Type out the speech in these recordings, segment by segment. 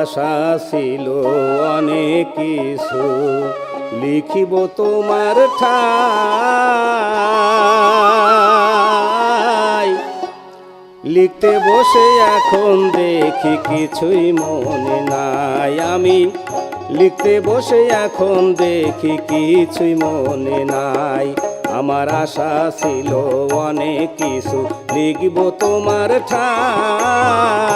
আশা ছিল অনেক কিছু, লিখিব তোমার ঠাই। লিখতে বসে এখন দেখি কিছুই মনে নাই। আমি লিখতে বসে এখন দেখি কিছুই মনে নাই। আমার আশা ছিল অনেক কিছু, লিখব তোমার ঠাই।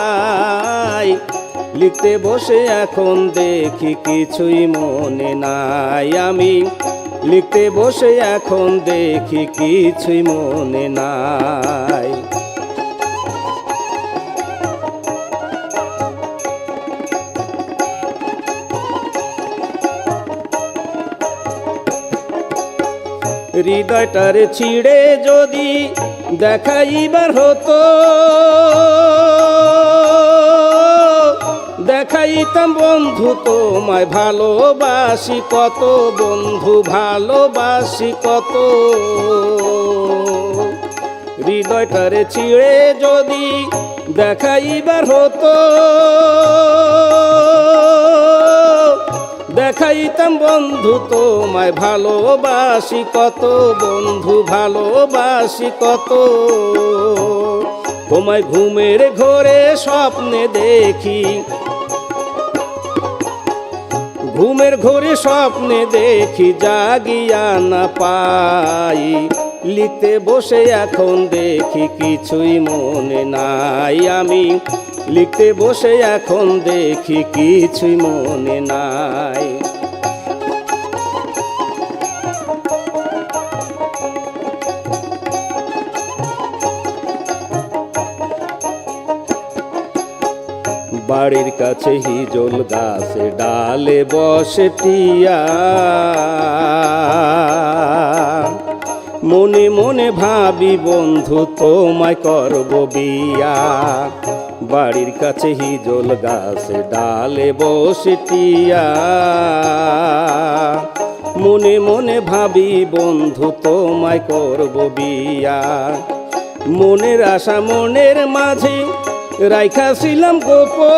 লিখতে বসে এখন দেখি কিছুই মনে নাই। আমি লিখতে বসে এখন দেখি কিছুই মনে নাই। হৃদয়টারে ছিঁড়ে যদি দেখাইবার হতো, দেখাইতাম বন্ধু তোমায় ভালোবাসি কত, বন্ধু ভালোবাসি কত। হৃদয়টারে ছিঁড়ে যদি দেখাইবার হতো, দেখাইতাম বন্ধু তোমায় ভালোবাসি কত, বন্ধু ভালোবাসি কত। তোমায় ঘুমের ঘোরে স্বপ্নে দেখি, ঘুমের ঘোরে স্বপ্নে দেখি জাগিয়া না পাই। লিখতে বসে এখন দেখি কিছুই মনে নাই। আমি লিখতে বসে এখন দেখি কিছুই মনে নাই। বাড়ির কাছে হিজল গাছে ডালে বসে টিয়া, মনে মনে ভাবি বন্ধু তোমায় করব বিয়া। বাড়ির কাছে হিজল গাছে ডালে বসে টিয়া, মনে মনে ভাবি বন্ধু তোমায় করব বিয়া। মনের আশা মনের মাঝে রাইখাছিলাম গোপন,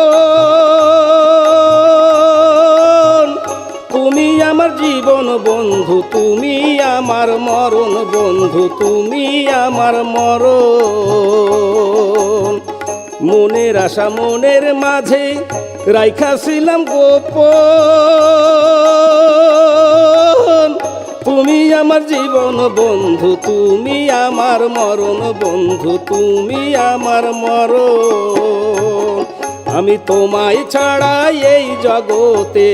তুমি আমার জীবন বন্ধু, তুমি আমার মরণ বন্ধু, তুমি আমার মরণ। মনের আশা মনের মাঝে রাইখাছিলাম গোপন, তুমি আমার জীবন বন্ধু, তুমি আমার মরণ বন্ধু, তুমি আমার মরণ। আমি তোমায় ছাড়া এই জগতে,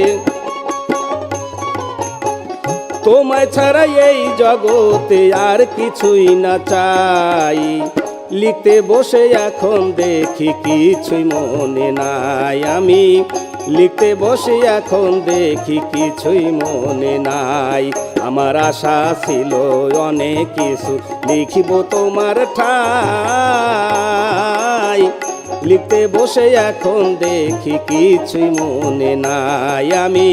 তোমায় ছাড়া এই জগতে আর কিছুই না চাই। লিখতে বসে এখন দেখি কিছুই মনে নাই। আমি লিখতে বসে এখন দেখি কিছুই মনে নাই। আমার আশা ছিল অনেক কিছু, লিখিব তোমার ঠাই। লিখতে বসে এখন দেখি কিছুই মনে নাই। আমি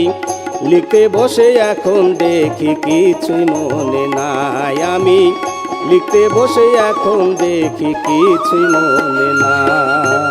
লিখতে বসে এখন দেখি কিছুই মনে নাই। আমি লিখতে বসে এখন দেখি কিছুই মনে নাই।